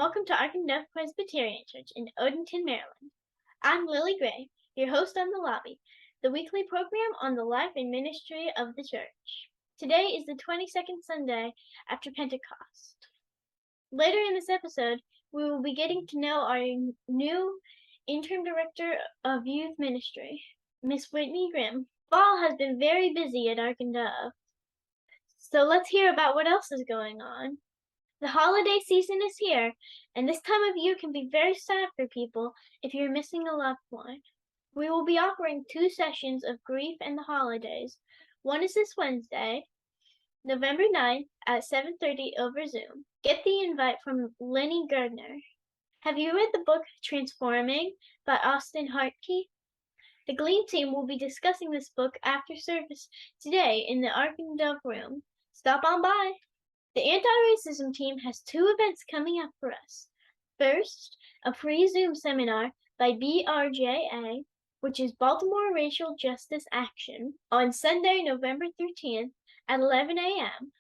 welcome to Arkansas Presbyterian Church in Odenton, Maryland. I'm Lilly Gray, your host on The Lobby, the weekly program on the life and ministry of the church. Today is the 22nd Sunday after Pentecost. Later in this episode, we will be getting to know our new Interim Director of Youth Ministry, Miss Whitney Grimm. Fall has been very busy at Arkansas, so let's hear about what else is going on. The holiday season is here, and this time of year can be very sad for people if you're missing a loved one. We will be offering 2 sessions of Grief and the Holidays. One is this Wednesday, November 9th at 7:30 over Zoom. Get the invite from Lenny Gardner. Have you read the book Transforming by Austin Hartke? The Gleam team will be discussing this book after service today in the Arkansas room. Stop on by. The anti-racism team has 2 events coming up for us. First, a free Zoom seminar by BRJA, which is Baltimore Racial Justice Action, on Sunday, November 13th at 11 a.m.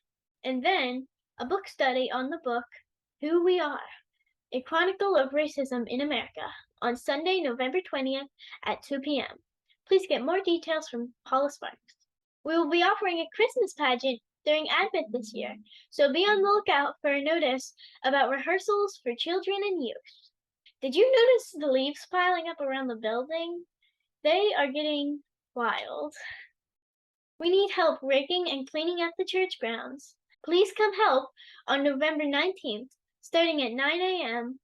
And then, a book study on the book Who We Are, a chronicle of racism in America, on Sunday, November 20th at 2 p.m. Please get more details from Paula Sparks. We will be offering a Christmas pageant during Advent this year, so be on the lookout for a notice about rehearsals for children and youth. Did you notice the leaves piling up around the building? They are getting wild. We need help raking and cleaning up the church grounds. Please come help on November 19th, starting at 9 a.m.,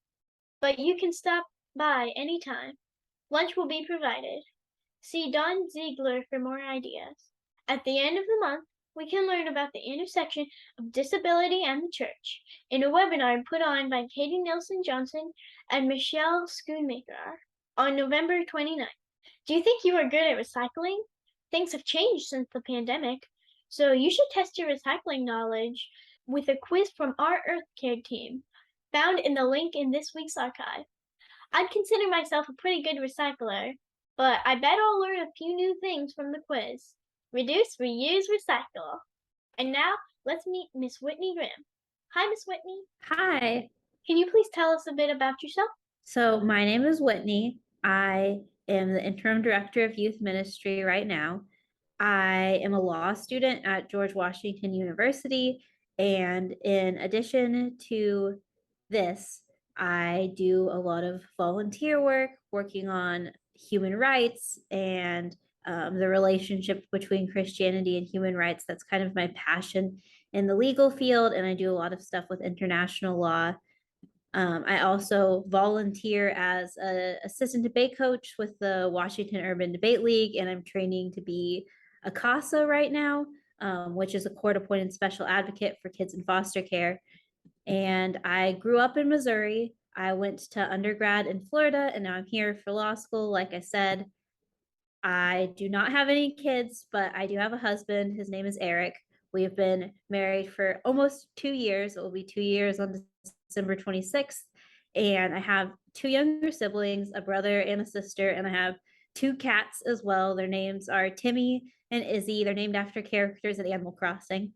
but you can stop by anytime. Lunch will be provided. See Don Ziegler for more ideas. At the end of the month, we can learn about the intersection of disability and the church in a webinar put on by Katie Nelson-Johnson and Michelle Schoonmaker on November 29th. Do you think you are good at recycling? Things have changed since the pandemic, so you should test your recycling knowledge with a quiz from our Earth Care team, found in the link in this week's archive. I'd consider myself a pretty good recycler, but I bet I'll learn a few new things from the quiz. Reduce, reuse, recycle. And now, let's meet Miss Whitney Grimm. Hi, Miss Whitney. Hi. Can you please tell us a bit about yourself? So my name is Whitney. I am the Interim Director of Youth Ministry right now. I am a law student at George Washington University. And in addition to this, I do a lot of volunteer work, working on human rights and the relationship between Christianity and human rights. That's kind of my passion in the legal field. And I do a lot of stuff with international law. I also volunteer as an assistant debate coach with the Washington Urban Debate League, and I'm training to be a CASA right now, which is a court-appointed special advocate for kids in foster care. And I grew up in Missouri. I went to undergrad in Florida, and now I'm here for law school. Like I said, I do not have any kids, but I do have a husband. His name is Eric. We have been married for almost 2 years. It will be 2 years on December 26th. And I have 2 younger siblings, a brother and a sister, and I have 2 cats as well. Their names are Timmy and Izzy. They're named after characters at Animal Crossing.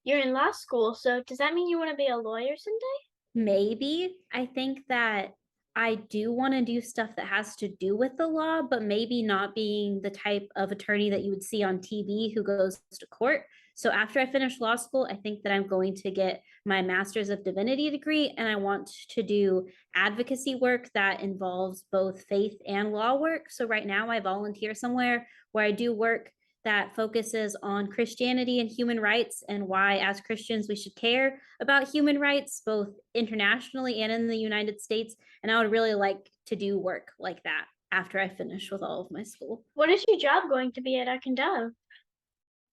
You're in law school, so does that mean you want to be a lawyer someday? Maybe. I think that I do want to do stuff that has to do with the law, but maybe not being the type of attorney that you would see on TV who goes to court. So after I finish law school, I think that I'm going to get my Master's of Divinity degree, and I want to do advocacy work that involves both faith and law work. So right now I volunteer somewhere where I do work that focuses on Christianity and human rights and why, as Christians, we should care about human rights, both internationally and in the United States. And I would really like to do work like that after I finish with all of my school. What is your job going to be at Arkansas?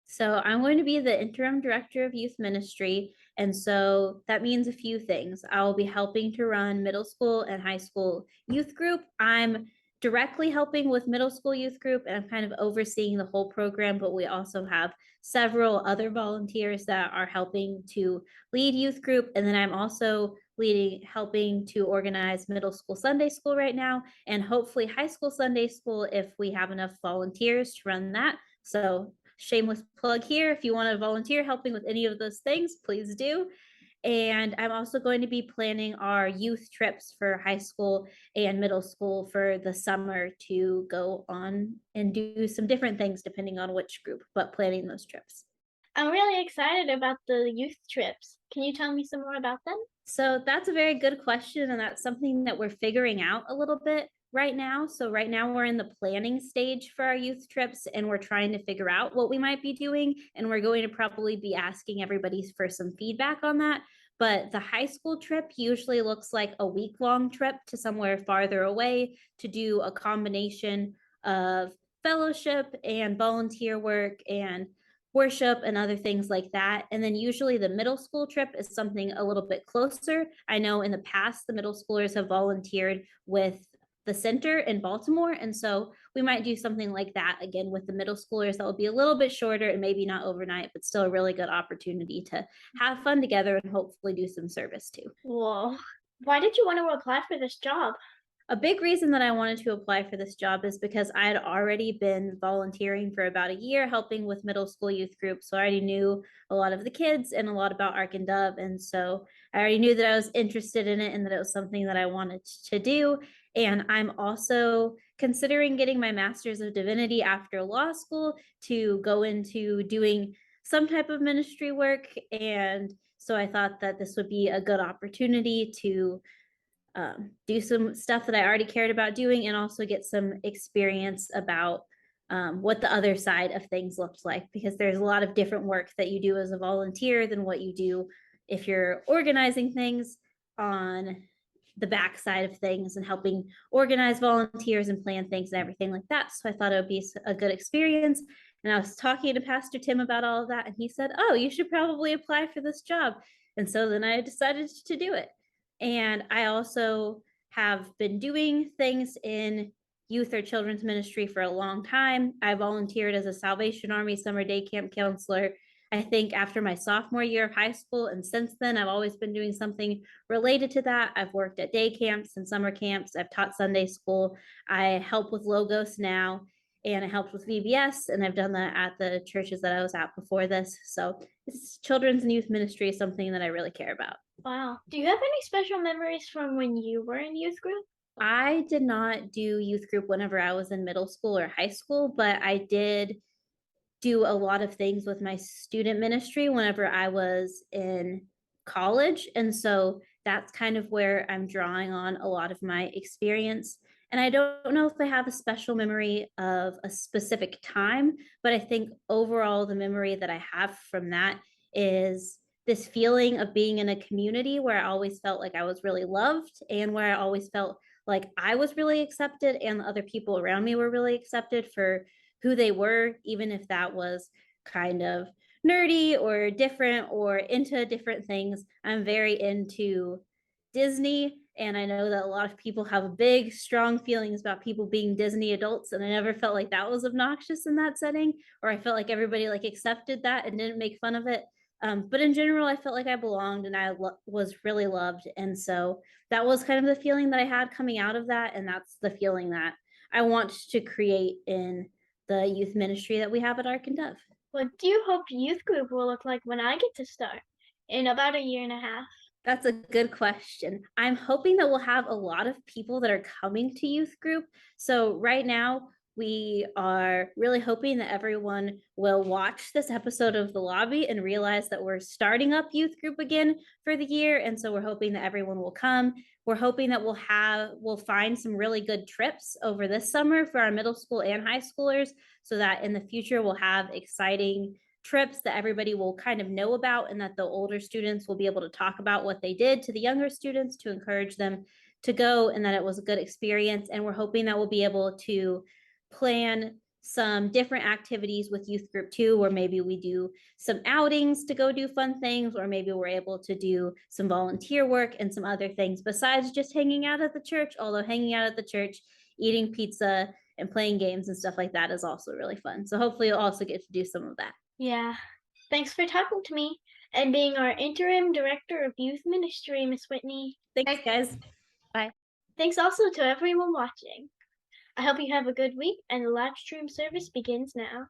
So I'm going to be the Interim Director of Youth Ministry. And so that means a few things. I will be helping to run middle school and high school youth group. I'm directly helping with middle school youth group, and I'm kind of overseeing the whole program, but we also have several other volunteers that are helping to lead youth group. And then I'm also helping to organize middle school Sunday school right now, and hopefully high school Sunday school if we have enough volunteers to run that. So shameless plug here. If you want to volunteer helping with any of those things, please do. And I'm also going to be planning our youth trips for high school and middle school for the summer to go on and do some different things depending on which group, but planning those trips. I'm really excited about the youth trips. Can you tell me some more about them? So that's a very good question. And that's something that we're figuring out a little bit right now. So, right now, we're in the planning stage for our youth trips and we're trying to figure out what we might be doing. And we're going to probably be asking everybody for some feedback on that. But the high school trip usually looks like a week-long trip to somewhere farther away to do a combination of fellowship and volunteer work and worship and other things like that. And then usually the middle school trip is something a little bit closer. I know in the past, the middle schoolers have volunteered with the center in Baltimore. And so we might do something like that again with the middle schoolers that will be a little bit shorter and maybe not overnight, but still a really good opportunity to have fun together and hopefully do some service too. Whoa. Why did you want to apply for this job? A big reason that I wanted to apply for this job is because I had already been volunteering for about a year helping with middle school youth groups. So I already knew a lot of the kids and a lot about Ark and Dove. And so I already knew that I was interested in it and that it was something that I wanted to do. And I'm also considering getting my master's of divinity after law school to go into doing some type of ministry work. And so I thought that this would be a good opportunity to do some stuff that I already cared about doing and also get some experience about what the other side of things looked like because there's a lot of different work that you do as a volunteer than what you do if you're organizing things on the backside of things and helping organize volunteers and plan things and everything like that. So I thought it would be a good experience. And I was talking to Pastor Tim about all of that, and he said, "Oh, you should probably apply for this job." And so then I decided to do it. And I also have been doing things in youth or children's ministry for a long time. I volunteered as a Salvation Army summer day camp counselor, I think, after my sophomore year of high school. And since then, I've always been doing something related to that. I've worked at day camps and summer camps. I've taught Sunday school. I help with Logos now, and I helped with VBS, and I've done that at the churches that I was at before this. So, children's and youth ministry is something that I really care about. Wow. Do you have any special memories from when you were in youth group? I did not do youth group whenever I was in middle school or high school, but I did do a lot of things with my student ministry whenever I was in college. And so that's kind of where I'm drawing on a lot of my experience. And I don't know if I have a special memory of a specific time, but I think overall, the memory that I have from that is this feeling of being in a community where I always felt like I was really loved and where I always felt like I was really accepted and the other people around me were really accepted for who they were, even if that was kind of nerdy or different or into different things. I'm very into Disney, and I know that a lot of people have big, strong feelings about people being Disney adults, and I never felt like that was obnoxious in that setting, or I felt like everybody like accepted that and didn't make fun of it. But in general, I felt like I belonged and I was really loved, and so that was kind of the feeling that I had coming out of that, and that's the feeling that I want to create in the youth ministry that we have at Ark and Dove. What do you hope youth group will look like when I get to start in about a year and a half? That's a good question. I'm hoping that we'll have a lot of people that are coming to youth group. So right now, we are really hoping that everyone will watch this episode of The Lobby and realize that we're starting up youth group again for the year. And so we're hoping that everyone will come. We're hoping that we'll find some really good trips over this summer for our middle school and high schoolers so that in the future we'll have exciting trips that everybody will kind of know about and that the older students will be able to talk about what they did to the younger students to encourage them to go and that it was a good experience. And we're hoping that we'll be able to plan some different activities with youth group too, where maybe we do some outings to go do fun things, or maybe we're able to do some volunteer work and some other things besides just hanging out at the church. Although hanging out at the church, eating pizza and playing games and stuff like that is also really fun. So hopefully you'll also get to do some of that. Yeah. Thanks for talking to me and being our interim director of youth ministry, Miss Whitney. Thanks, guys. Bye. Thanks also to everyone watching. I hope you have a good week and the live stream service begins now.